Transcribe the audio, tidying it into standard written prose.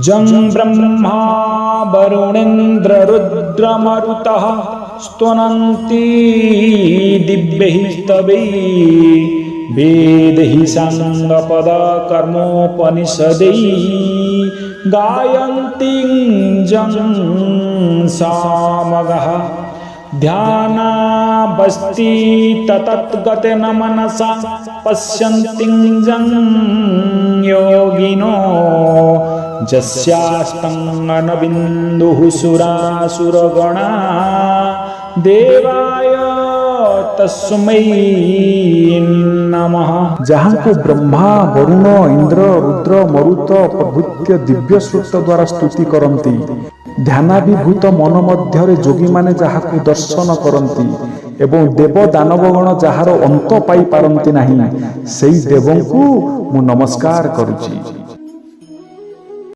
जं ब्रह्मा वरुणेन्द्र रुद्रमरुतः स्तुवन्ति दिव्यैः स्तवैः वेदैः साङ्गपदा कर्मोपनिषदैः गायन्ति जं सामगः ध्यानावस्थि ततद्गतेन मनसा पश्यन्ति जं योगिनो जस्याष्टाङ्गनबिन्दुः सुरासुरगणा देवाय तस्मै नमः। जहाँ को ब्रह्मा वरुण इंद्र रुद्र मरुत प्रभृत्य दिव्य श्रुत द्वारा स्तुति करती ध्यानाभिभूत मन मध्य जोगी माने जहाकु दर्शन करती एवं देव दानवगण जार अंत पाई पारंती नाही सेई देवंकु मु नमस्कार करुची।